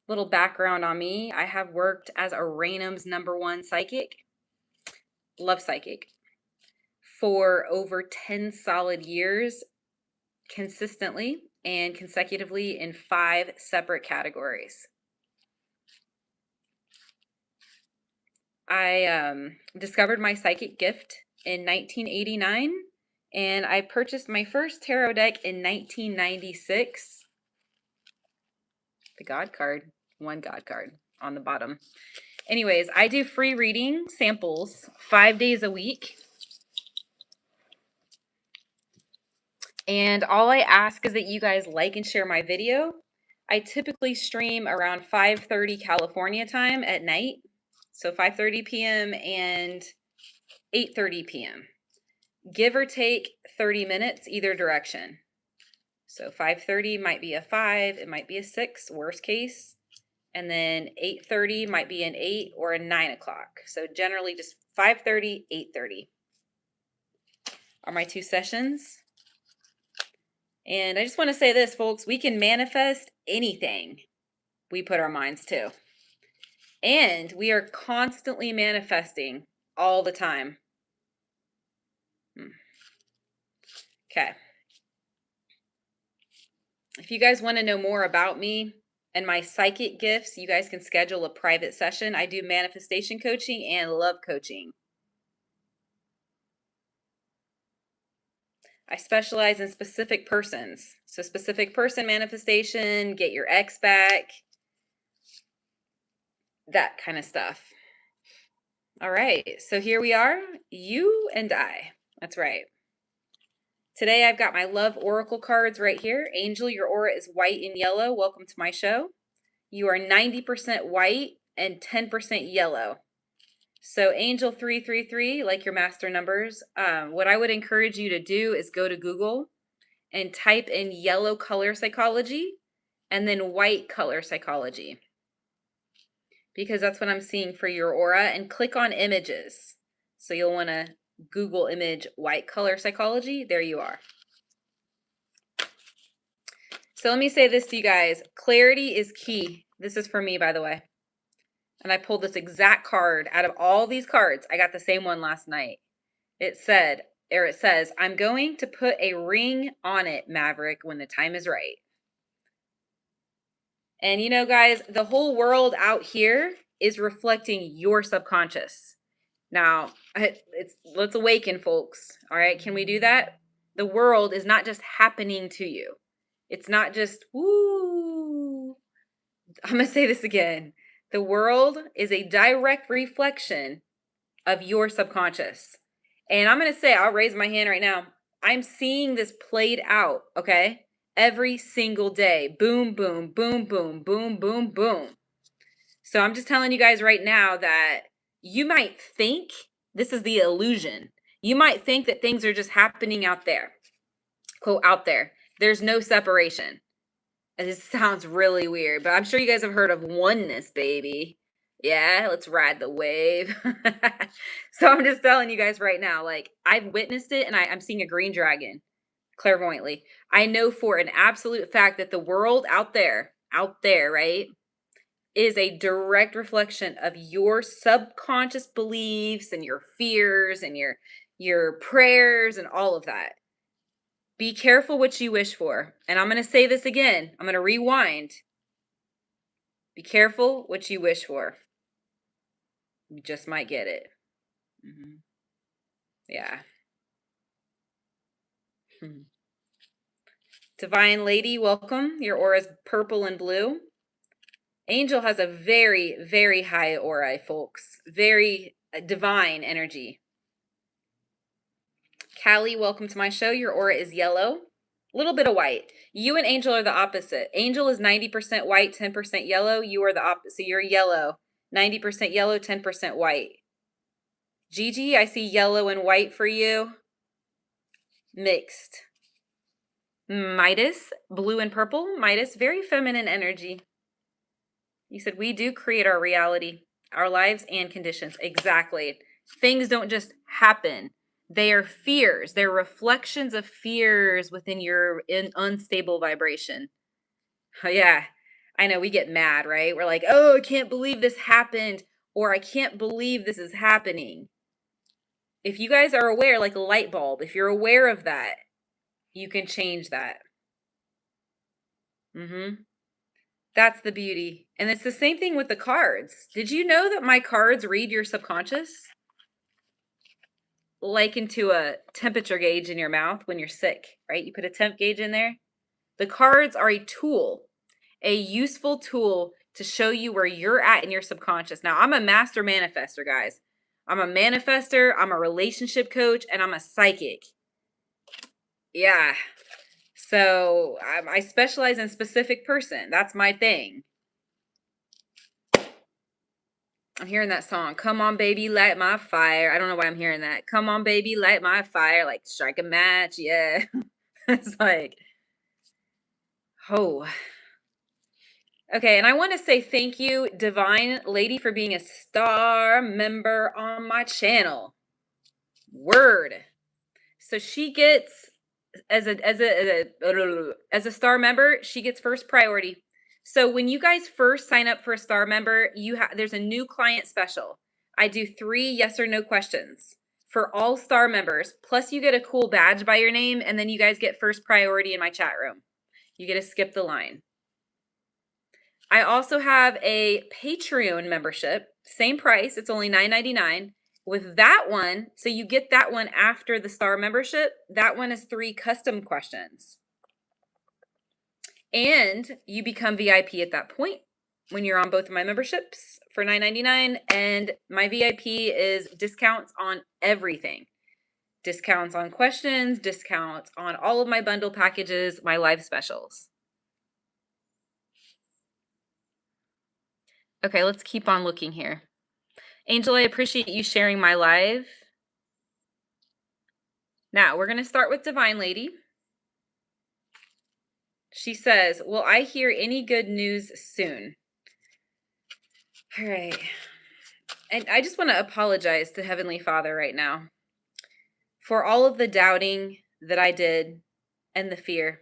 Little background on me. I have worked as ORANUM'S #1 psychic, love psychic, for over 10 solid years consistently and consecutively in 5 separate categories. I discovered my psychic gift in 1989, and I purchased my first tarot deck in 1996. The God card, one God card on the bottom. Anyways, I do free reading samples 5 days a week. And all I ask is that you guys like and share my video. I typically stream around 5:30 California time at night. So 5:30 p.m. and 8:30 p.m. Give or take 30 minutes either direction. So 5:30 might be a 5, it might be a 6, worst case. And then 8:30 might be an 8 or a 9 o'clock. So generally just 5:30, 8:30 are my 2 sessions. And I just want to say this, folks, we can manifest anything we put our minds to. And we are constantly manifesting all the time. Okay. If you guys want to know more about me and my psychic gifts, you guys can schedule a private session. I do manifestation coaching and love coaching. I specialize in specific persons. So specific person manifestation, get your ex back, that kind of stuff. All right, so here we are, you and I. That's right. Today I've got my love oracle cards right here. Angel, your aura is white and yellow. Welcome to my show. You are 90% white and 10% yellow. So Angel 333, like your master numbers, what I would encourage you to do is go to Google and type in yellow color psychology and then white color psychology, because that's what I'm seeing for your aura, and click on images. So you'll want to Google image white color psychology. There you are. So let me say this to you guys. Clarity is key. This is for me, by the way. And I pulled this exact card out of all these cards. I got the same one last night. It says, I'm going to put a ring on it, Maverick, when the time is right. And you know, guys, the whole world out here is reflecting your subconscious. Now, let's awaken, folks. All right, can we do that? The world is not just happening to you. It's not just, woo. I'm going to say this again. The world is a direct reflection of your subconscious. And I'm going to say, I'll raise my hand right now. I'm seeing this played out, okay? Every single day. Boom, boom, boom, boom, boom, boom, boom. So I'm just telling you guys right now that you might think this is the illusion. You might think that things are just happening out there. Quote, out there. There's no separation. And this sounds really weird, but I'm sure you guys have heard of oneness, baby. Yeah, let's ride the wave. So I'm just telling you guys right now, like, I've witnessed it, and I'm seeing a green dragon clairvoyantly. I know for an absolute fact that the world out there, right, is a direct reflection of your subconscious beliefs and your fears and your prayers and all of that. Be careful what you wish for. And I'm going to say this again. I'm going to rewind. Be careful what you wish for. You just might get it. Mm-hmm. Yeah. Divine Lady, welcome. Your aura is purple and blue. Angel has a very, very high aura, folks. Very divine energy. Callie, welcome to my show. Your aura is yellow. A little bit of white. You and Angel are the opposite. Angel is 90% white, 10% yellow. You are the opposite. You're yellow. 90% yellow, 10% white. Gigi, I see yellow and white for you. Mixed. Midas, blue and purple. Midas, very feminine energy. You said we do create our reality, our lives and conditions. Exactly. Things don't just happen. They are fears. They're reflections of fears within your unstable vibration. Oh, yeah. I know we get mad, right? We're like, oh, I can't believe this happened, or I can't believe this is happening. If you guys are aware, like a light bulb, if you're aware of that, you can change that. That's the beauty. And it's the same thing with the cards. Did you know that my cards read your subconscious? Likened to a temperature gauge in your mouth when you're sick, right? You put a temp gauge in there. The cards are a tool, a useful tool to show you where you're at in your subconscious. Now, I'm a master manifester, guys. I'm a manifester, I'm a relationship coach, and I'm a psychic. Yeah. So I specialize in specific person. That's my thing. I'm hearing that song. Come on, baby, light my fire. I don't know why I'm hearing that. Come on, baby, light my fire. Like strike a match. Yeah. It's like, oh. Okay, and I want to say thank you, Divine Lady, for being a star member on my channel. Word. So she gets, as a star member, she gets first priority. So when you guys first sign up for a star member, there's a new client special. I do 3 yes or no questions for all star members. Plus you get a cool badge by your name, and then you guys get first priority in my chat room. You get to skip the line. I also have a Patreon membership, same price. It's only $9.99. With that one, so you get that one after the star membership. That one is 3 custom questions. And you become VIP at that point when you're on both of my memberships for $9.99. And my VIP is discounts on everything. Discounts on questions, discounts on all of my bundle packages, my live specials. Okay, let's keep on looking here. Angel, I appreciate you sharing my live. Now, we're going to start with Divine Lady. She says, will I hear any good news soon? All right. And I just want to apologize to Heavenly Father right now for all of the doubting that I did and the fear.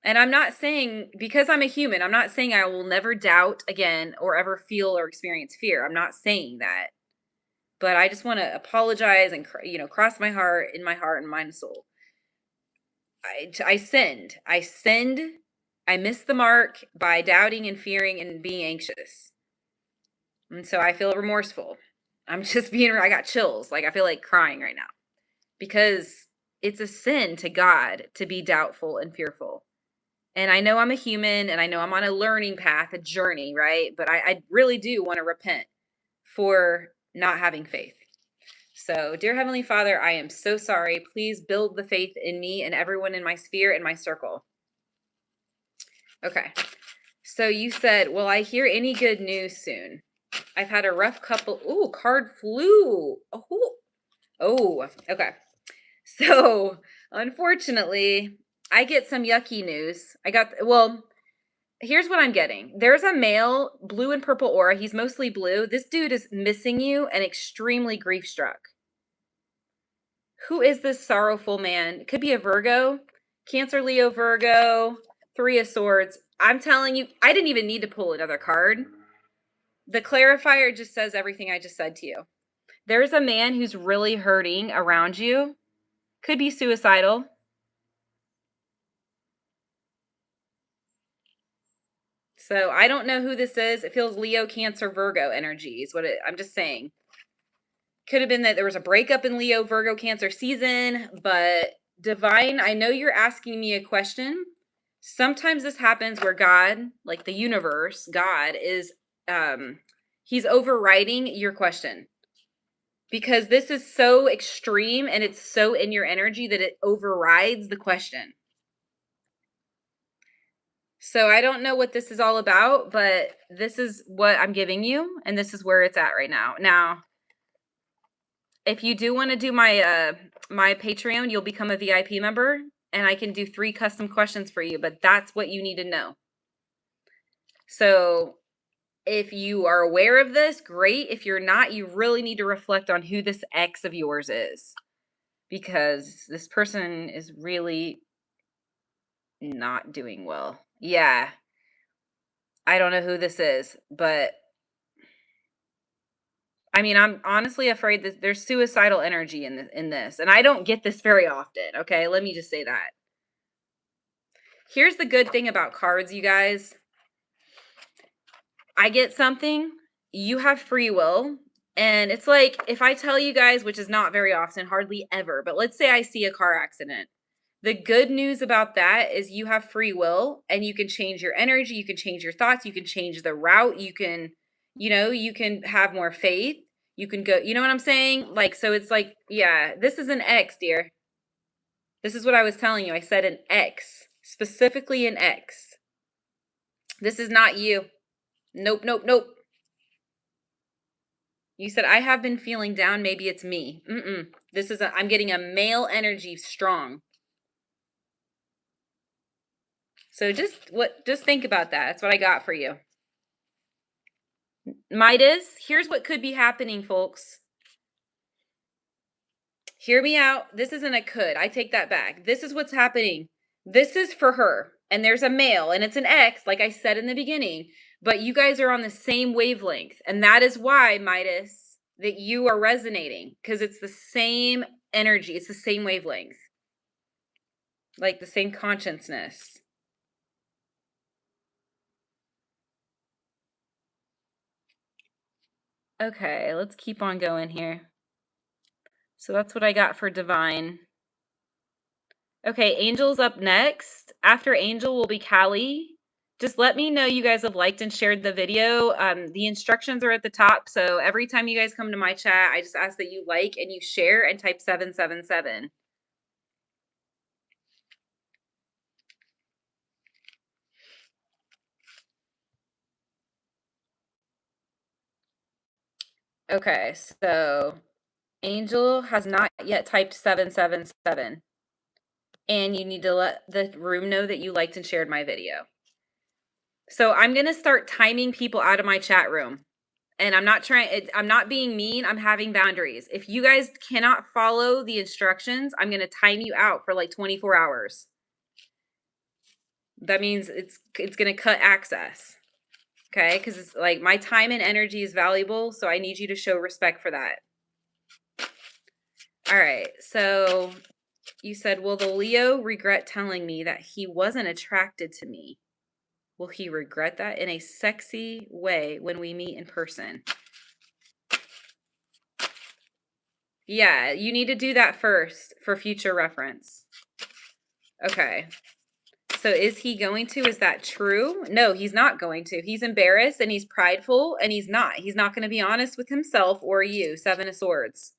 And I'm not saying, because I'm a human, I'm not saying I will never doubt again or ever feel or experience fear. I'm not saying that. But I just want to apologize and, cross my heart, in my heart and mind and soul. I sinned. I missed the mark by doubting and fearing and being anxious. And so I feel remorseful. I'm just I got chills. Like I feel like crying right now because it's a sin to God to be doubtful and fearful. And I know I'm a human and I know I'm on a learning path, a journey, right? But I really do want to repent for not having faith. So, dear Heavenly Father, I am so sorry. Please build the faith in me and everyone in my sphere and my circle. Okay. So you said, will I hear any good news soon? I've had a rough couple. Ooh, card flew. Oh, okay. So, unfortunately, I get some yucky news. Here's what I'm getting. There's a male, blue and purple aura. He's mostly blue. This dude is missing you and extremely grief struck. Who is this sorrowful man? It could be a Virgo, Cancer, Leo, Virgo, 3 of Swords. I'm telling you, I didn't even need to pull another card. The clarifier just says everything I just said to you. There's a man who's really hurting around you. Could be suicidal. So I don't know who this is. It feels Leo, Cancer, Virgo energy is what I'm just saying. Could have been that there was a breakup in Leo, Virgo, Cancer season, but Divine, I know you're asking me a question. Sometimes this happens where God, like the universe, God is, he's overriding your question. Because this is so extreme and it's so in your energy that it overrides the question. So I don't know what this is all about, but this is what I'm giving you, and this is where it's at right now. Now, if you do want to do my my Patreon, you'll become a VIP member, and I can do 3 custom questions for you, but that's what you need to know. So if you are aware of this, great. If you're not, you really need to reflect on who this ex of yours is, because this person is really not doing well. Yeah. I don't know who this is, but I mean, I'm honestly afraid that there's suicidal energy in this, and I don't get this very often, okay? Let me just say that. Here's the good thing about cards, you guys. I get something, you have free will, and it's like if I tell you guys, which is not very often, hardly ever, but let's say I see a car accident. The good news about that is you have free will and you can change your energy, you can change your thoughts, you can change the route, you can, you can have more faith. You can go, you know what I'm saying? Like, so it's like, yeah, this is an X, dear. This is what I was telling you. I said an X, specifically an X. This is not you. Nope, nope, nope. You said, I have been feeling down. Maybe it's me. This is, I'm getting a male energy strong. So just think about that. That's what I got for you. Midas, here's what could be happening, folks. Hear me out. This isn't a could. I take that back. This is what's happening. This is for her. And there's a male and it's an X, like I said in the beginning. But you guys are on the same wavelength. And that is why, Midas, that you are resonating. Because it's the same energy. It's the same wavelength. Like the same consciousness. Okay, let's keep on going here. So that's what I got for Divine. Okay, Angel's up next. After Angel will be Callie. Just let me know you guys have liked and shared the video. The instructions are at the top. So every time you guys come to my chat, I just ask that you like and you share and type 777. Okay, so Angel has not yet typed 777. And you need to let the room know that you liked and shared my video. So I'm going to start timing people out of my chat room. And I'm not being mean. I'm having boundaries. If you guys cannot follow the instructions, I'm going to time you out for like 24 hours. That means it's going to cut access. Okay? Because it's like my time and energy is valuable. So I need you to show respect for that. All right. So you said, will the Leo regret telling me that he wasn't attracted to me? Will he regret that in a sexy way when we meet in person? Yeah, you need to do that first for future reference. Okay. So is he going to? Is that true? No, he's not going to. He's embarrassed and he's prideful and he's not. He's not going to be honest with himself or you. 7 of Swords.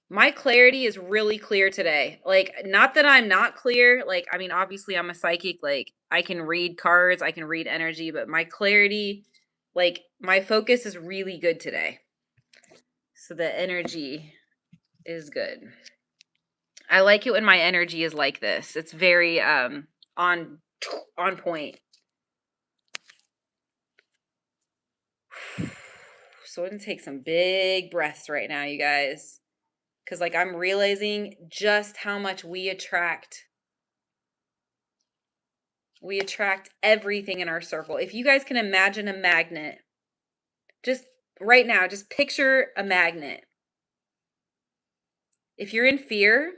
My clarity is really clear today. Like, not that I'm not clear. Like, I mean, obviously I'm a psychic. Like, I can read cards. I can read energy. But my clarity, like, my focus is really good today. So the energy is good. I like it when my energy is like this. It's very on point. So I'm going to take some big breaths right now, you guys. Because like I'm realizing just how much we attract. We attract everything in our circle. If you guys can imagine a magnet, just right now, just picture a magnet. If you're in fear,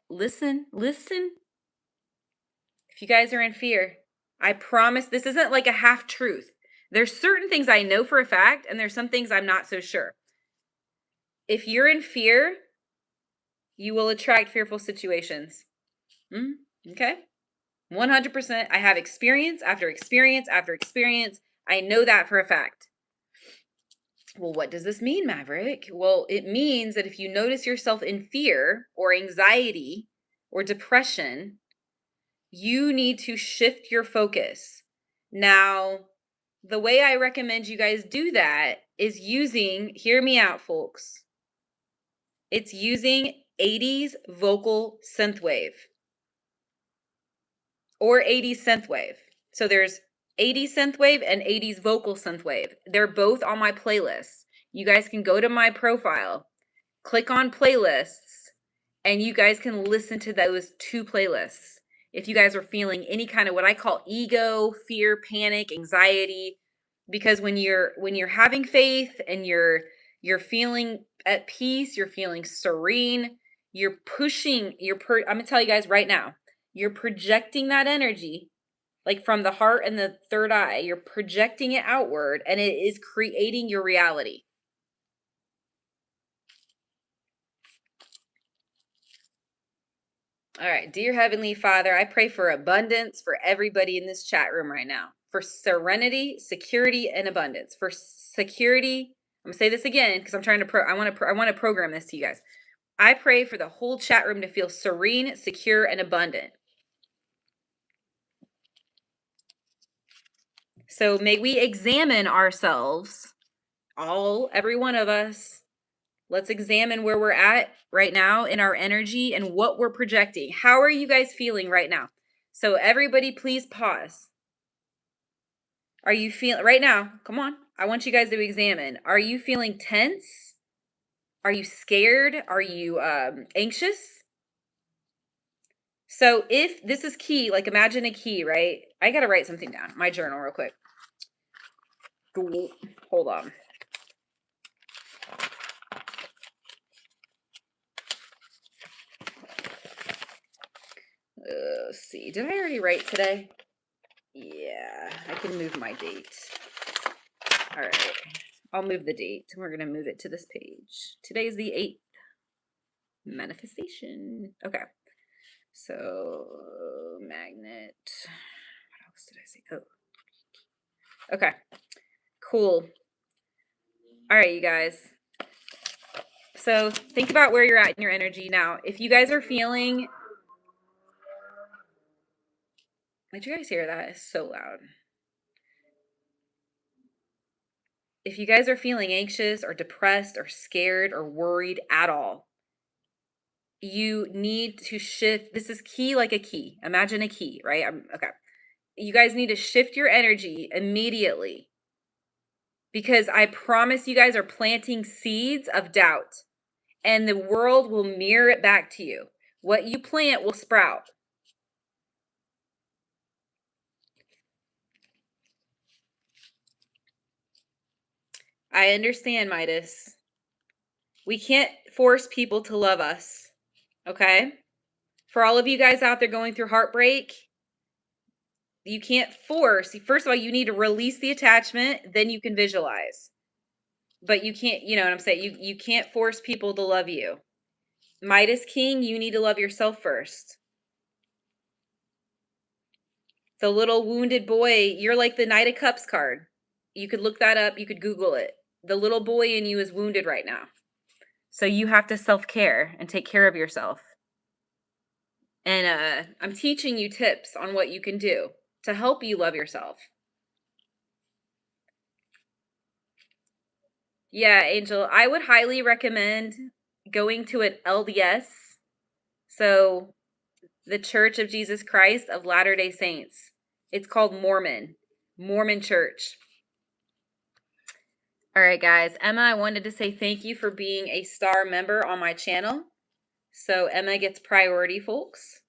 listen. If you guys are in fear, I promise this isn't like a half truth. There's certain things I know for a fact, and there's some things I'm not so sure. If you're in fear, you will attract fearful situations. Okay? 100%. I have experience after experience after experience. I know that for a fact. Well, what does this mean, Maverick? Well, it means that if you notice yourself in fear or anxiety or depression, you need to shift your focus. Now, the way I recommend you guys do that is using, hear me out, folks. It's using 80s vocal synthwave or 80s synthwave. So there's 80s synthwave and 80s vocal synthwave. They're both on my playlists. You guys can go to my profile, click on playlists, and you guys can listen to those 2 playlists. if you guys are feeling any kind of what I call ego, fear, panic, anxiety, because when you're having faith and you're feeling at peace, you're feeling serene, you're pushing, I'm going to tell you guys right now, you're projecting that energy like from the heart and the third eye, you're projecting it outward, and it is creating your reality. All right, dear Heavenly Father, I pray for abundance for everybody in this chat room right now, for serenity, security, and abundance. For security, I'm gonna say this again because I'm trying to I want to program this to you guys. I pray for the whole chat room to feel serene, secure, and abundant. So may we examine ourselves, every one of us. Let's examine where we're at right now in our energy and what we're projecting. How are you guys feeling right now? So everybody please pause. Are you feeling right now? Come on. I want you guys to examine. Are you feeling tense? Are you scared? Are you anxious? So if this is key, like imagine a key, right? I got to write something down. My journal real quick. Hold on. Let's see. Did I already write today? Yeah, I can move my date. All right. I'll move the date. We're going to move it to this page. Today's the 8th. Manifestation. Okay. So, magnet. What else did I say? Oh. Okay. Cool. All right, you guys. So, think about where you're at in your energy now. If you guys are feeling... Did you guys hear that? It's so loud. If you guys are feeling anxious or depressed or scared or worried at all, you need to shift. This is key, like a key. Imagine a key, right? Okay. You guys need to shift your energy immediately, because I promise you guys are planting seeds of doubt, and the world will mirror it back to you. What you plant will sprout. I understand, Midas. We can't force people to love us, okay? For all of you guys out there going through heartbreak, you can't force. First of all, you need to release the attachment, then you can visualize. But you can't, you know what I'm saying? You can't force people to love you. Midas King, you need to love yourself first. The little wounded boy, you're like the Knight of Cups card. You could look that up. You could Google it. The little boy in you is wounded right now. So you have to self-care and take care of yourself. And I'm teaching you tips on what you can do to help you love yourself. Yeah, Angel, I would highly recommend going to an LDS. So the Church of Jesus Christ of Latter-day Saints. It's called Mormon Church. All right, guys. Emma, I wanted to say thank you for being a star member on my channel. So Emma gets priority, folks.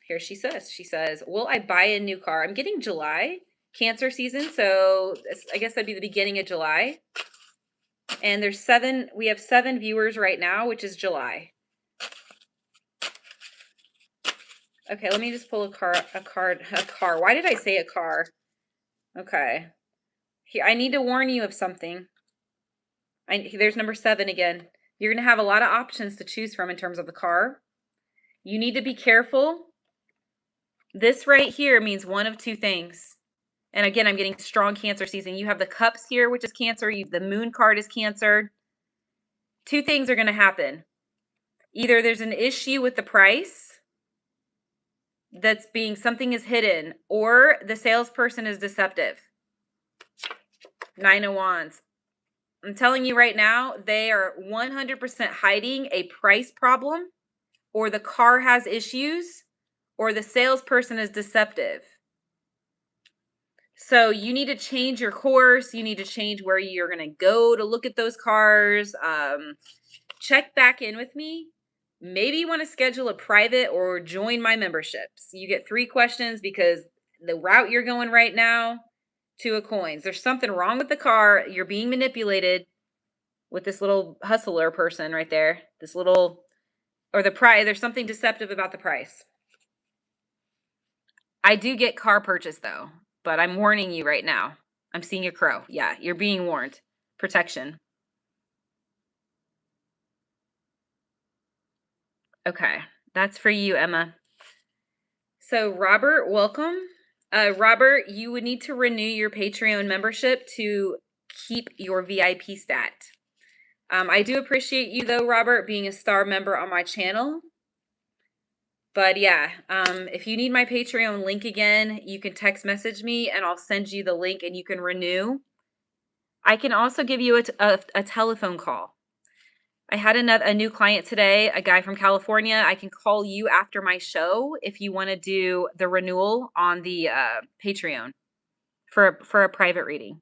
Here she says, will I buy a new car? I'm getting July, Cancer season. So I guess that'd be the beginning of July. And we have 7 viewers right now, which is July. Okay, let me just pull a car. Why did I say a car? Okay. Here, I need to warn you of something. There's number 7 again. You're going to have a lot of options to choose from in terms of the car. You need to be careful. This right here means one of 2 things. And again, I'm getting strong Cancer season. You have the Cups here, which is Cancer. The Moon card is Cancer. 2 things are going to happen. Either there's an issue with the price, something is hidden, or the salesperson is deceptive. 9 of Wands. I'm telling you right now, they are 100% hiding a price problem, or the car has issues, or the salesperson is deceptive. So you need to change your course. You need to change where you're going to go to look at those cars. Check back in with me. maybe you want to schedule a private or join my memberships. You get 3 questions because the route you're going right now, 2 of coins. There's something wrong with the car. You're being manipulated with this little hustler person right there. This little, or the price. There's something deceptive about the price. I do get car purchase though, but I'm warning you right now. I'm seeing a crow. Yeah, you're being warned. Protection. Okay, that's for you, Emma. So Robert, welcome. Robert, you would need to renew your Patreon membership to keep your VIP stat. I do appreciate you though, Robert, being a star member on my channel. But yeah, if you need my Patreon link again, you can text message me and I'll send you the link and you can renew. I can also give you a telephone call. I had a new client today, a guy from California. I can call you after my show if you want to do the renewal on the Patreon for a private reading.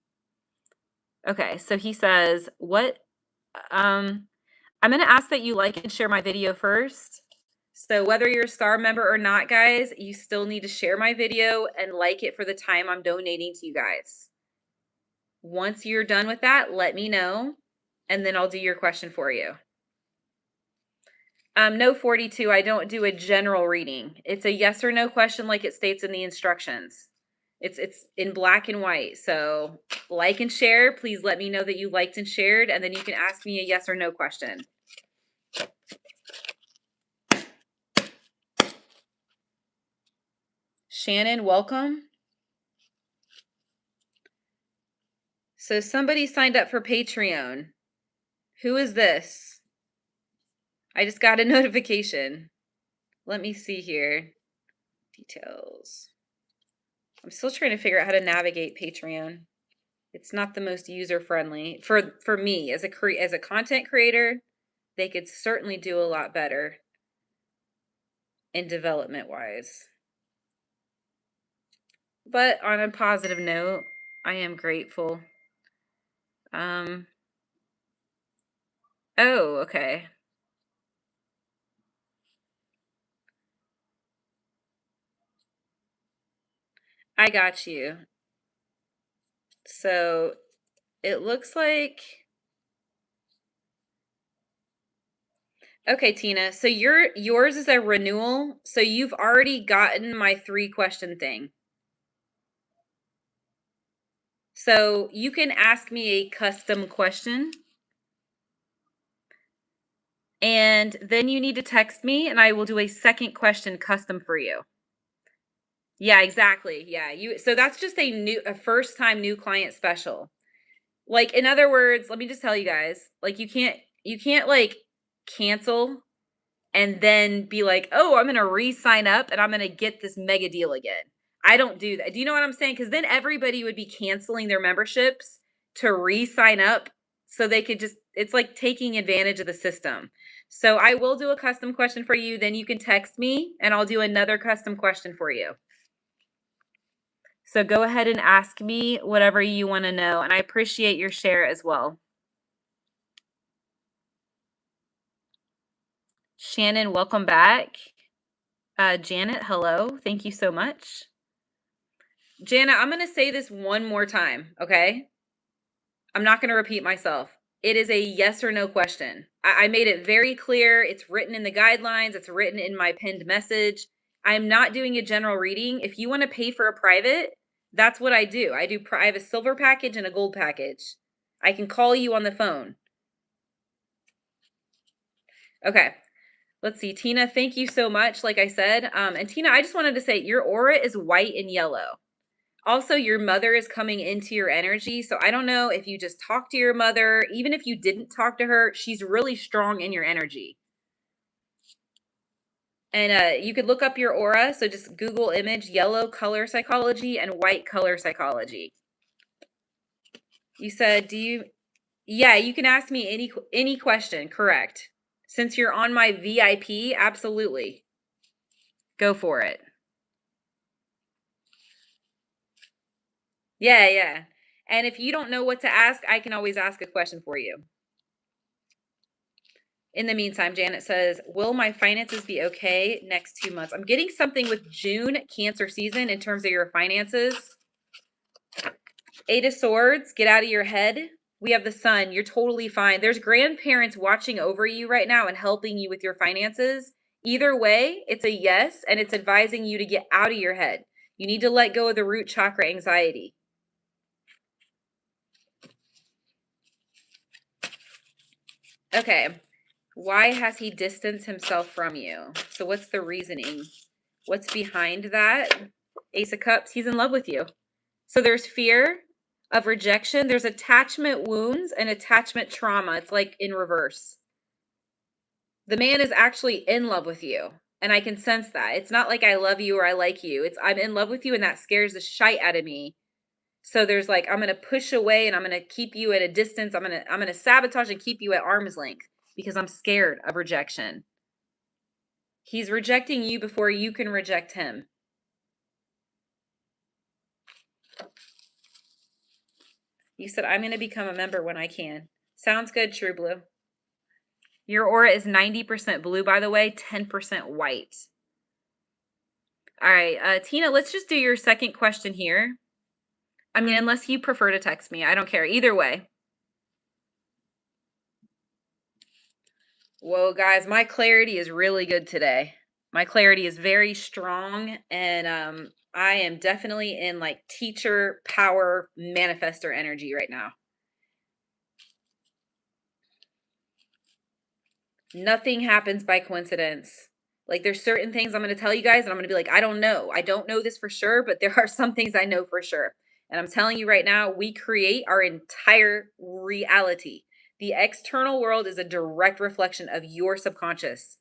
Okay, so he says, what? I'm going to ask that you like and share my video first. So whether you're a star member or not, guys, you still need to share my video and like it for the time I'm donating to you guys. Once you're done with that, let me know, and then I'll do your question for you. No 42, I don't do a general reading. It's a yes or no question like it states in the instructions. It's in black and white. So like and share. Please let me know that you liked and shared, and then you can ask me a yes or no question. Shannon, welcome. So somebody signed up for Patreon. Who is this? I just got a notification. Let me see here. Details. I'm still trying to figure out how to navigate Patreon. It's not the most user-friendly. For me, as a content creator, they could certainly do a lot better in development-wise. But on a positive note, I am grateful. Oh, okay. I got you. So it looks like, okay, Tina, so yours is a renewal. So you've already gotten my 3-question thing. So you can ask me a custom question. And then you need to text me and I will do a second question custom for you. Yeah, exactly. Yeah, so that's just a first time new client special. Like, in other words, let me just tell you guys, like, you can't like cancel and then be like, oh, I'm going to re-sign up and I'm going to get this mega deal again. I don't do that. Do you know what I'm saying? Because then everybody would be canceling their memberships to re-sign up so they could it's like taking advantage of the system. So I will do a custom question for you. Then you can text me and I'll do another custom question for you. So go ahead and ask me whatever you want to know. And I appreciate your share as well. Shannon, welcome back. Janet, hello. Thank you so much. Jana, I'm going to say this one more time, okay? I'm not going to repeat myself. It is a yes or no question. I made it very clear. It's written in the guidelines. It's written in my pinned message. I'm not doing a general reading. If you want to pay for a private, that's what I do. I have a silver package and a gold package. I can call you on the phone. Okay. Let's see. Tina, thank you so much. Like I said, and Tina, I just wanted to say your aura is white and yellow. Also, your mother is coming into your energy. So I don't know if you just talked to your mother. Even if you didn't talk to her, she's really strong in your energy. And you could look up your aura. So just Google image yellow color psychology and white color psychology. You said, yeah, you can ask me any question. Correct. Since you're on my VIP, absolutely. Go for it. Yeah, yeah. And if you don't know what to ask, I can always ask a question for you. In the meantime, Janet says, will my finances be okay next 2 months? I'm getting something with June Cancer season in terms of your finances. 8 of Swords, get out of your head. We have the Sun. You're totally fine. There's grandparents watching over you right now and helping you with your finances. Either way, it's a yes, and it's advising you to get out of your head. You need to let go of the root chakra anxiety. Okay. Why has he distanced himself from you? So what's the reasoning? What's behind that? Ace of Cups, he's in love with you. So there's fear of rejection. There's attachment wounds and attachment trauma. It's like in reverse. The man is actually in love with you. And I can sense that. It's not like I love you or I like you. It's I'm in love with you, and that scares the shite out of me. So there's like, I'm going to push away and I'm going to keep you at a distance. I'm going to sabotage and keep you at arm's length because I'm scared of rejection. He's rejecting you before you can reject him. You said, I'm going to become a member when I can. Sounds good, True Blue. Your aura is 90% blue, by the way, 10% white. All right, Tina, let's just do your second question here. I mean, unless you prefer to text me, I don't care. Either way. Whoa, guys, my clarity is really good today. My clarity is very strong, and I am definitely in like teacher power manifester energy right now. Nothing happens by coincidence. Like there's certain things I'm going to tell you guys and I'm going to be like, I don't know this for sure, but there are some things I know for sure. And I'm telling you right now, we create our entire reality. The external world is a direct reflection of your subconscious.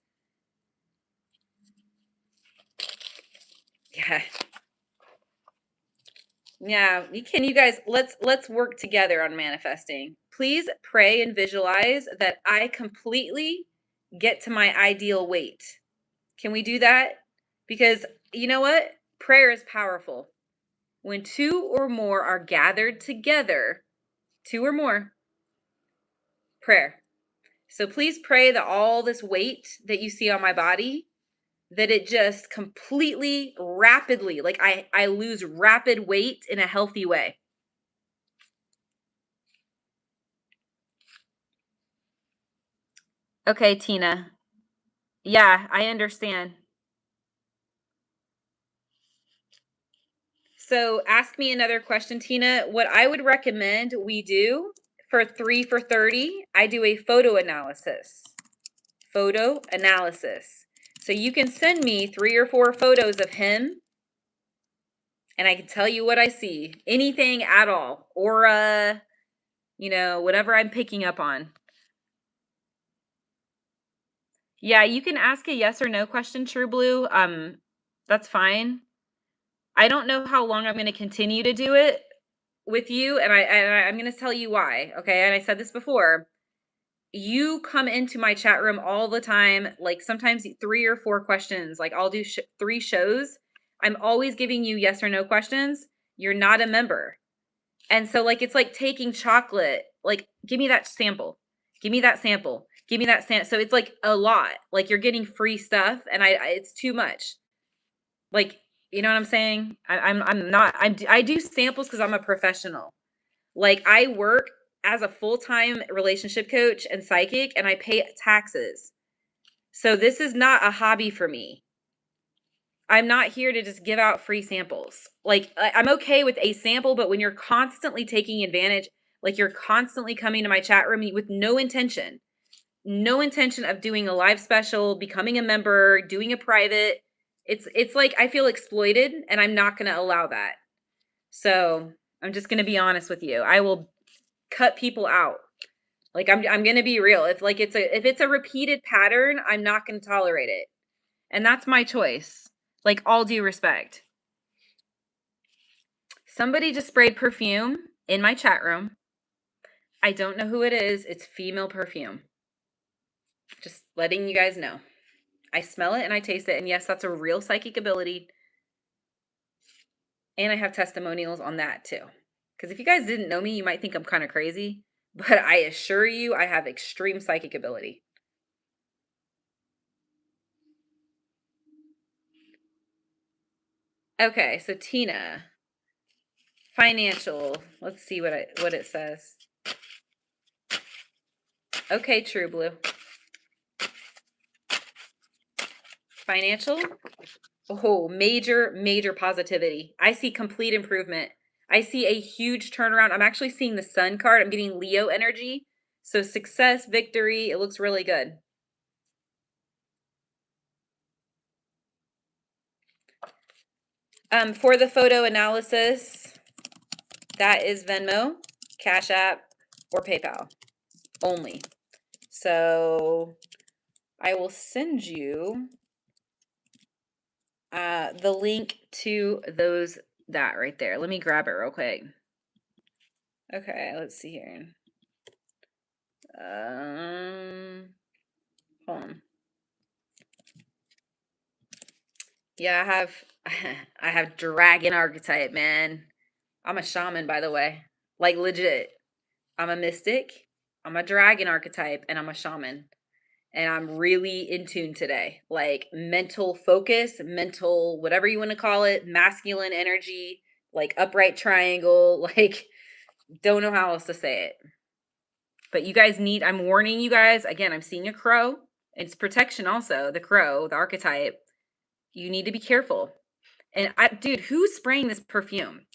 Yeah. Yeah, you guys, let's work together on manifesting. Please pray and visualize that I completely get to my ideal weight. Can we do that? Because you know what? Prayer is powerful. When 2 or more are gathered together, 2 or more, prayer. So please pray that all this weight that you see on my body, that it just completely, rapidly, like I lose rapid weight in a healthy way. Okay, Tina. Yeah, I understand. So ask me another question, Tina. What I would recommend we do for 3 for 30, I do a photo analysis. Photo analysis. So you can send me 3 or 4 photos of him, and I can tell you what I see. Anything at all. Aura, whatever I'm picking up on. Yeah, you can ask a yes or no question, True Blue. That's fine. I don't know how long I'm going to continue to do it with you, and I'm going to tell you why. Okay, and I said this before. You come into my chat room all the time, like sometimes 3 or 4 questions. Like I'll do 3 shows. I'm always giving you yes or no questions. You're not a member. And so like it's like taking chocolate. Like give me that sample. Give me that sample. Give me that sample. So it's like a lot. Like you're getting free stuff, and it's too much. Like, you know what I'm saying? I do samples because I'm a professional. Like I work as a full-time relationship coach and psychic, and I pay taxes. So this is not a hobby for me. I'm not here to just give out free samples. Like I'm okay with a sample, but when you're constantly taking advantage, like you're constantly coming to my chat room with no intention of doing a live special, becoming a member, doing a private, it's like I feel exploited, and I'm not going to allow that. So I'm just going to be honest with you. I will cut people out. Like I'm going to be real. If it's a repeated pattern, I'm not going to tolerate it. And that's my choice. Like all due respect. Somebody just sprayed perfume in my chat room. I don't know who it is. It's female perfume. Just letting you guys know. I smell it and I taste it. And yes, that's a real psychic ability. And I have testimonials on that too. Because if you guys didn't know me, you might think I'm kind of crazy. But I assure you, I have extreme psychic ability. Okay, so Tina, financial. Let's see what it says. Okay, True Blue. Financial. Oh, major positivity. I see complete improvement. I see a huge turnaround. I'm actually seeing the Sun card. I'm getting Leo energy. So success, victory. It looks really good. For the photo analysis, that is Venmo, Cash App, or PayPal only. So I will send you the link to that right there. Let me grab it real quick. Okay, let's see here. Hold on. Yeah, I have dragon archetype, man. I'm a shaman, by the way. Like legit. I'm a mystic, I'm a dragon archetype, and I'm a shaman. And I'm really in tune today. Like mental focus, mental, whatever you want to call it, masculine energy, like upright triangle, like don't know how else to say it. But you guys I'm warning you guys, again, I'm seeing a crow. It's protection also, the crow, the archetype. You need to be careful. And dude, who's spraying this perfume?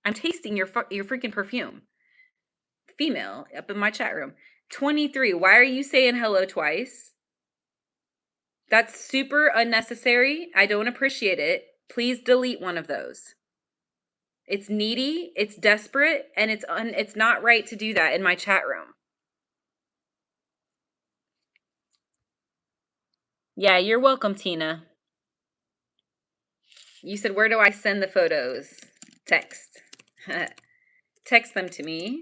I'm tasting your freaking perfume. Female up in my chat room. 23. Why are you saying hello twice? That's super unnecessary. I don't appreciate it. Please delete one of those. It's needy, it's desperate, and it's not right to do that in my chat room. Yeah, you're welcome, Tina. You said, where do I send the photos? Text. Text them to me.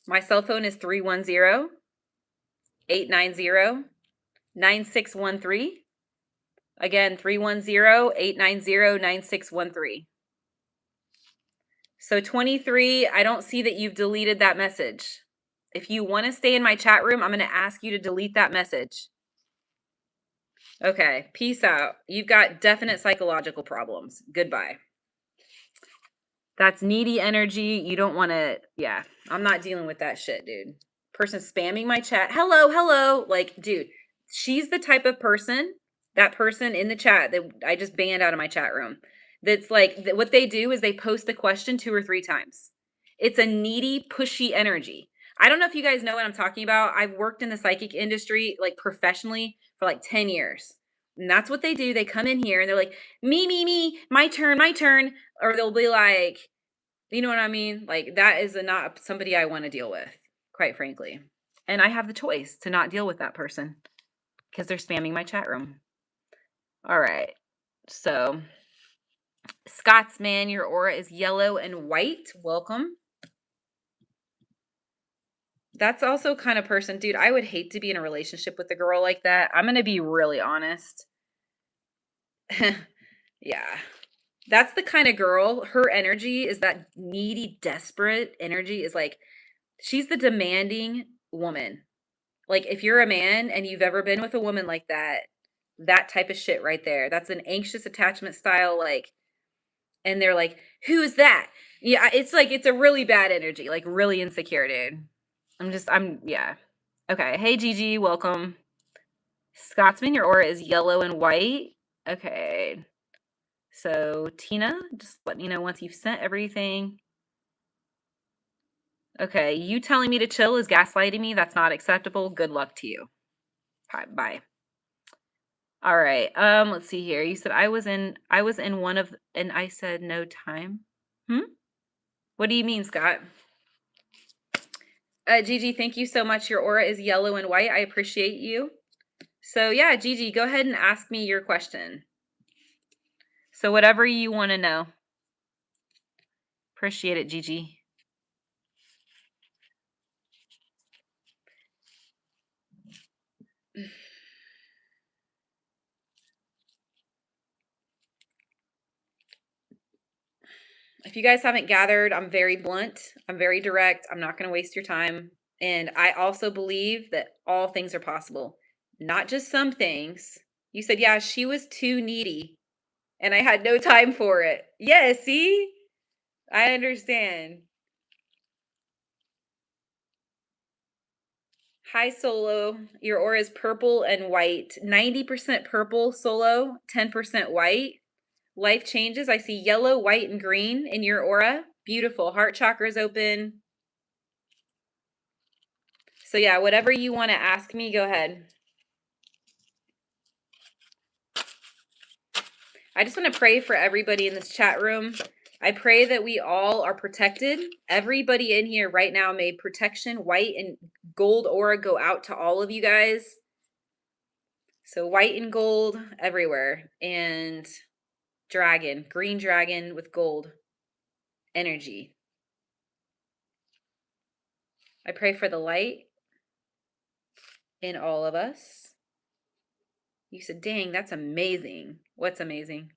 My cell phone is 310-890-9613. Again, 310-890-9613. So 23, I don't see that you've deleted that message. If you want to stay in my chat room, I'm going to ask you to delete that message. Okay, peace out. You've got definite psychological problems. Goodbye. That's needy energy. You don't want to, yeah, I'm not dealing with that shit, dude. Person spamming my chat. Hello. Like, dude, she's the type of person, that person in the chat that I just banned out of my chat room. That's like, what they do is they post the question 2 or 3 times. It's a needy, pushy energy. I don't know if you guys know what I'm talking about. I've worked in the psychic industry, like professionally, for like 10 years. And that's what they do. They come in here and they're like, me, my turn. Or they'll be like, you know what I mean? Like, that is not somebody I want to deal with, quite frankly. And I have the choice to not deal with that person because they're spamming my chat room. All right. So, Scotsman, your aura is yellow and white. Welcome. That's also kind of person, dude, I would hate to be in a relationship with a girl like that. I'm going to be really honest. Yeah. That's the kind of girl, her energy is that needy, desperate energy is like, she's the demanding woman. Like, if you're a man and you've ever been with a woman like that type of shit right there, that's an anxious attachment style, like, and they're like, who's that? Yeah, it's like, it's a really bad energy, like really insecure, dude. Yeah. Okay. Hey, Gigi, welcome. Scotsman, your aura is yellow and white. Okay. So, Tina, just let me know once you've sent everything. Okay, you telling me to chill is gaslighting me. That's not acceptable. Good luck to you. Bye. All right. Let's see here. You said I was in one of, and I said no time. What do you mean, Scott? Gigi, thank you so much. Your aura is yellow and white. I appreciate you. So yeah, Gigi, go ahead and ask me your question. So whatever you want to know. Appreciate it, Gigi. If you guys haven't gathered, I'm very blunt. I'm very direct. I'm not going to waste your time. And I also believe that all things are possible, not just some things. You said, yeah, she was too needy. and I had no time for it. Yeah, see? I understand. Hi, Solo. Your aura is purple and white. 90% purple, Solo, 10% white. Life changes. I see yellow, white, and green in your aura. Beautiful. Heart chakra's open. So yeah, whatever you want to ask me, go ahead. I just want to pray for everybody in this chat room. I pray that we all are protected. Everybody in here right now, may protection, white and gold aura go out to all of you guys. So white and gold everywhere. And dragon, green dragon with gold energy. I pray for the light in all of us. You said, dang, that's amazing. What's amazing?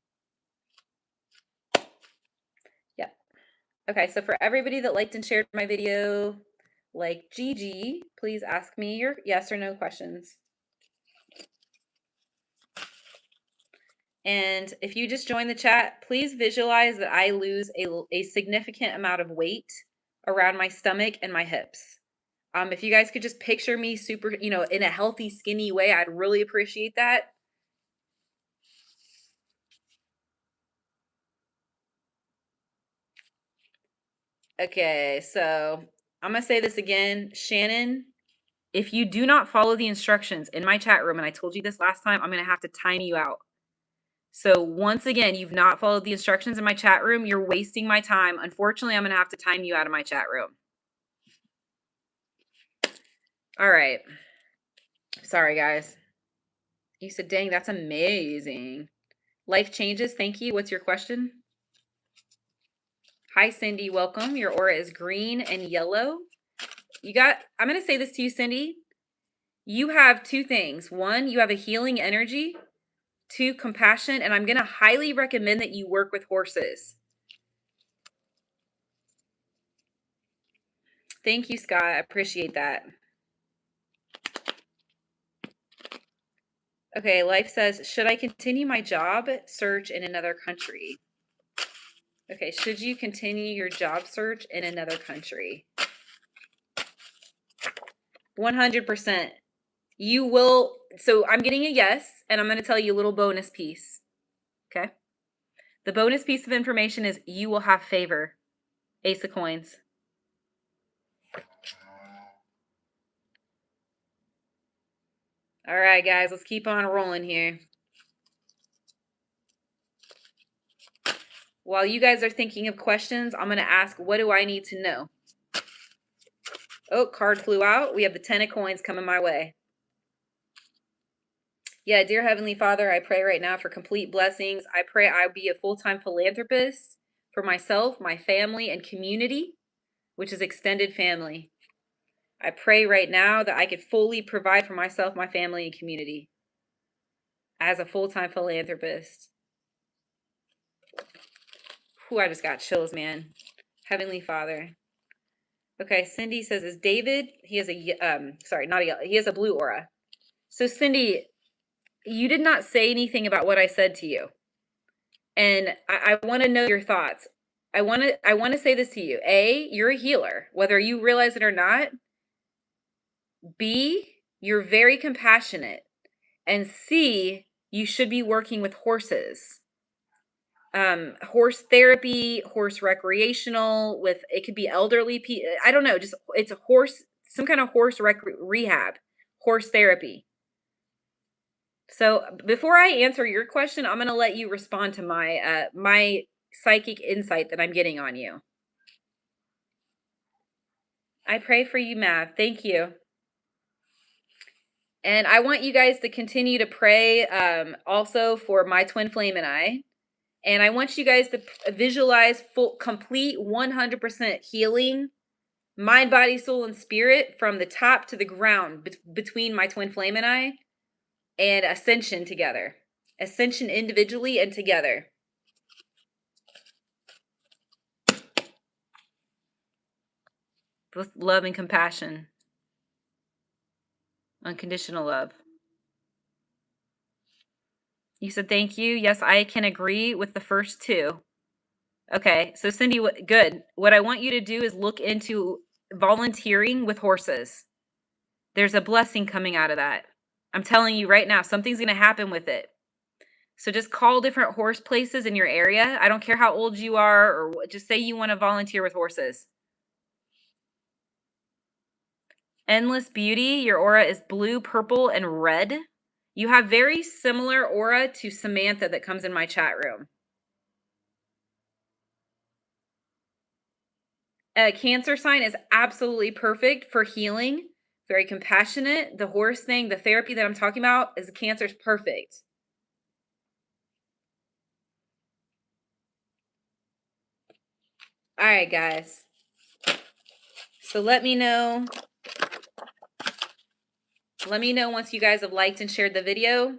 Yep. Okay, so for everybody that liked and shared my video, like Gigi, please ask me your yes or no questions. And if you just joined the chat, please visualize that I lose a significant amount of weight around my stomach and my hips. If you guys could just picture me super, in a healthy, skinny way, I'd really appreciate that. Okay, so I'm going to say this again. Shannon, if you do not follow the instructions in my chat room, and I told you this last time, I'm going to have to time you out. So once again, you've not followed the instructions in my chat room. You're wasting my time. Unfortunately, I'm going to have to time you out of my chat room. All right. Sorry, guys. You said, dang, that's amazing. Life changes. Thank you. What's your question? Hi, Cindy. Welcome. Your aura is green and yellow. I'm going to say this to you, Cindy. You have two things. One, you have a healing energy. Two, compassion. And I'm going to highly recommend that you work with horses. Thank you, Scott. I appreciate that. Okay, Life says, should I continue my job search in another country? Okay, should you continue your job search in another country? 100%. You will. So I'm getting a yes, and I'm going to tell you a little bonus piece. Okay? The bonus piece of information is you will have favor. Ace of coins. All right, guys, let's keep on rolling here. While you guys are thinking of questions, I'm going to ask, what do I need to know? Oh, card flew out. We have the 10 of coins coming my way. Yeah, dear Heavenly Father, I pray right now for complete blessings. I pray I'll be a full-time philanthropist for myself, my family, and community, which is extended family. I pray right now that I could fully provide for myself, my family, and community as a full-time philanthropist. Whew, I just got chills, man. Heavenly Father. Okay, Cindy says, is David, he has he has a blue aura. So Cindy, you did not say anything about what I said to you. And I want to know your thoughts. I want to say this to you. A, you're a healer, whether you realize it or not. B, you're very compassionate. And C, you should be working with horses. Horse therapy, horse recreational, it could be elderly people. I don't know, just it's a horse, some kind of horse rehab, horse therapy. So before I answer your question, I'm going to let you respond to my my psychic insight that I'm getting on you. I pray for you, Mav. Thank you. And I want you guys to continue to pray also for my twin flame and I. And I want you guys to visualize complete 100% healing, mind, body, soul, and spirit from the top to the ground between my twin flame and I, and ascension together. Ascension individually and together. With love and compassion. Unconditional love. You said thank you. Yes, I can agree with the first two. Okay, so Cindy, good. What I want you to do is look into volunteering with horses. There's a blessing coming out of that. I'm telling you right now, something's going to happen with it. So just call different horse places in your area. I don't care how old you are, or just say you want to volunteer with horses. Endless Beauty, your aura is blue, purple, and red. You have very similar aura to Samantha that comes in my chat room. A Cancer sign is absolutely perfect for healing. Very compassionate. The horse thing, the therapy that I'm talking about is Cancer's perfect. All right, guys. So let me know. Let me know once you guys have liked and shared the video.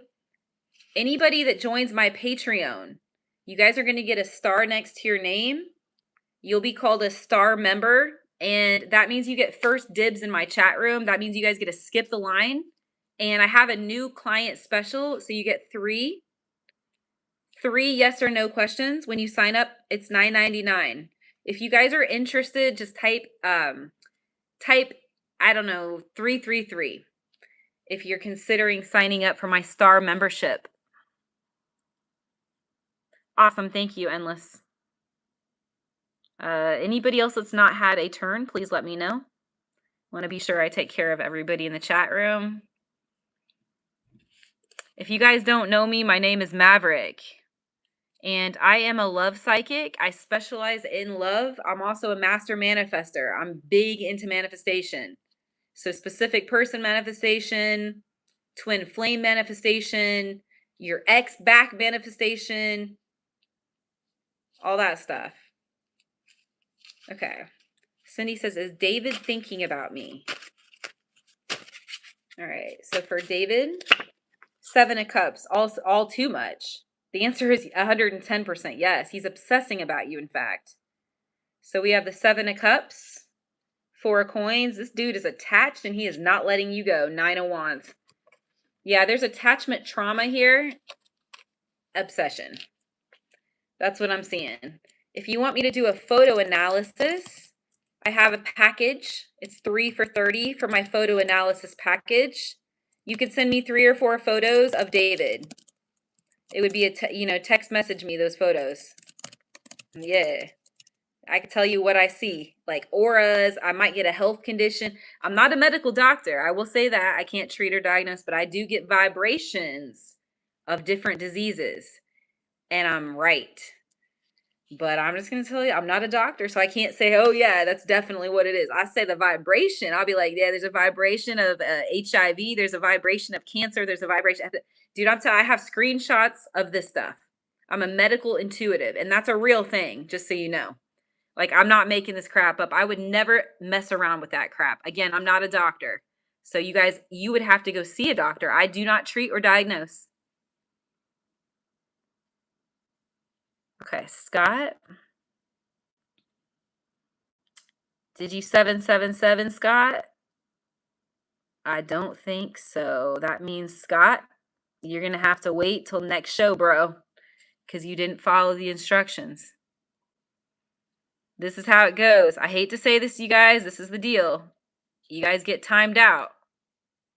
Anybody that joins my Patreon, you guys are going to get a star next to your name. You'll be called a star member, and that means you get first dibs in my chat room. That means you guys get to skip the line. And I have a new client special, so you get three yes or no questions when you sign up. It's $9.99. If you guys are interested, just type I don't know, 333 if you're considering signing up for my star membership. Awesome. Thank you, Endless. Anybody else that's not had a turn, please let me know. Want to be sure I take care of everybody in the chat room. If you guys don't know me, my name is Maverick, and I am a love psychic. I specialize in love. I'm also a master manifester. I'm big into manifestation. So specific person manifestation, twin flame manifestation, your ex back manifestation, all that stuff. Okay. Cindy says, is David thinking about me? All right. So for David, 7 of Cups, all too much. The answer is 110% yes. He's obsessing about you, in fact. So we have the 7 of Cups, 4 of Coins. This dude is attached and he is not letting you go. 9 of Wands. Yeah, there's attachment trauma here. Obsession. That's what I'm seeing. If you want me to do a photo analysis, I have a package. It's 3 for $30 for my photo analysis package. You could send me 3 or 4 photos of David. It would be a text message me those photos. Yeah. I can tell you what I see, like auras. I might get a health condition. I'm not a medical doctor. I will say that. I can't treat or diagnose, but I do get vibrations of different diseases. And I'm right. But I'm just going to tell you, I'm not a doctor, so I can't say, oh, yeah, that's definitely what it is. I say the vibration. I'll be like, yeah, there's a vibration of HIV. There's a vibration of cancer. There's a vibration. Dude, I have screenshots of this stuff. I'm a medical intuitive, and that's a real thing, just so you know. Like, I'm not making this crap up. I would never mess around with that crap. Again, I'm not a doctor. So you guys, you would have to go see a doctor. I do not treat or diagnose. Okay, Scott. Did you 777, Scott? I don't think so. That means, Scott, you're going to have to wait till next show, bro, because you didn't follow the instructions. This is how it goes. I hate to say this to you guys. This is the deal. You guys get timed out.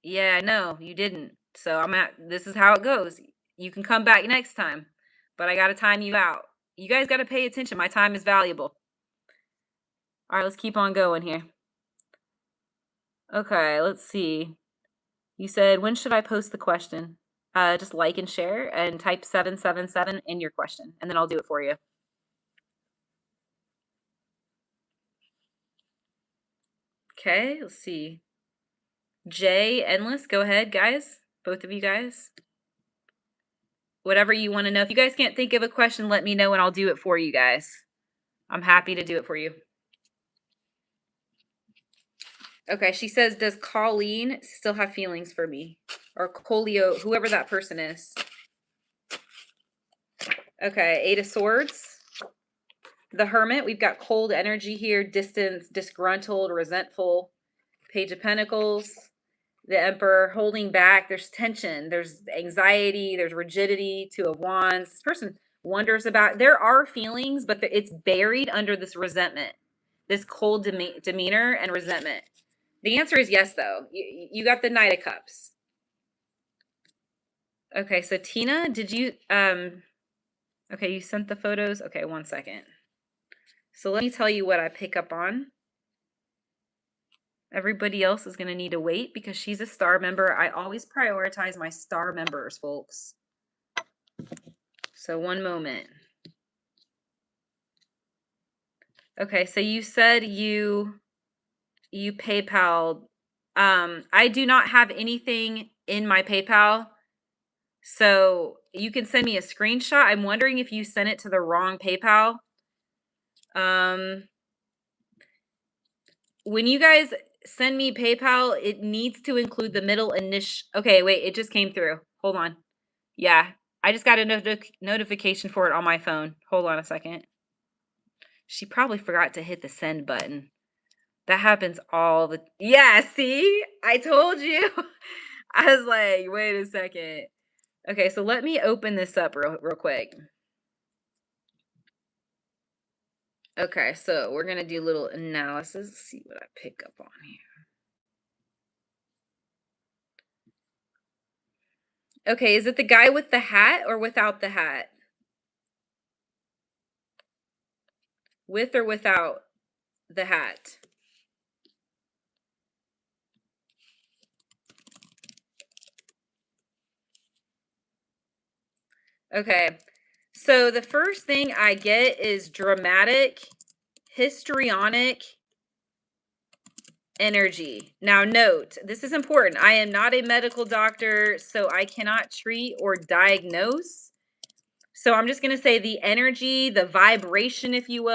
Yeah, I know. You didn't. So this is how it goes. You can come back next time, but I got to time you out. You guys got to pay attention. My time is valuable. All right, let's keep on going here. Okay, let's see. You said, when should I post the question? Just like and share and type 777 in your question, and then I'll do it for you. Okay, let's see. Jay, Endless, go ahead, guys. Both of you guys. Whatever you want to know. If you guys can't think of a question, let me know and I'll do it for you guys. I'm happy to do it for you. Okay, she says, does Colleen still have feelings for me? Or Colio, whoever that person is. Okay, 8 of Swords. The Hermit, we've got cold energy here, distance, disgruntled, resentful. Page of Pentacles. the Emperor, holding back. There's tension, there's anxiety, there's rigidity. Two of Wands. This person wonders about, there are feelings, but it's buried under this resentment, this cold demeanor and resentment. The answer is yes, though. You got the Knight of Cups. Okay, so Tina, did you, okay, you sent the photos? Okay, 1 second. So let me tell you what I pick up on. Everybody else is going to need to wait because she's a star member. I always prioritize my star members, folks. So 1 moment. Okay, so you said you PayPal. I do not have anything in my PayPal. So you can send me a screenshot. I'm wondering if you sent it to the wrong PayPal. When you guys send me PayPal, it needs to include the middle initial. Okay, wait, it just came through. Hold on. Yeah, I just got a notification for it on my phone. Hold on a second. She probably forgot to hit the send button. That happens all the... Yeah, see? I told you. I was like, wait a second. Okay, so let me open this up real quick. Okay, so we're going to do a little analysis. Let's see what I pick up on here. Okay, is it the guy with the hat or without the hat? With or without the hat? Okay, so the first thing I get is dramatic, histrionic energy. Now note, this is important. I am not a medical doctor, so I cannot treat or diagnose. So I'm just going to say the energy, the vibration, if you will,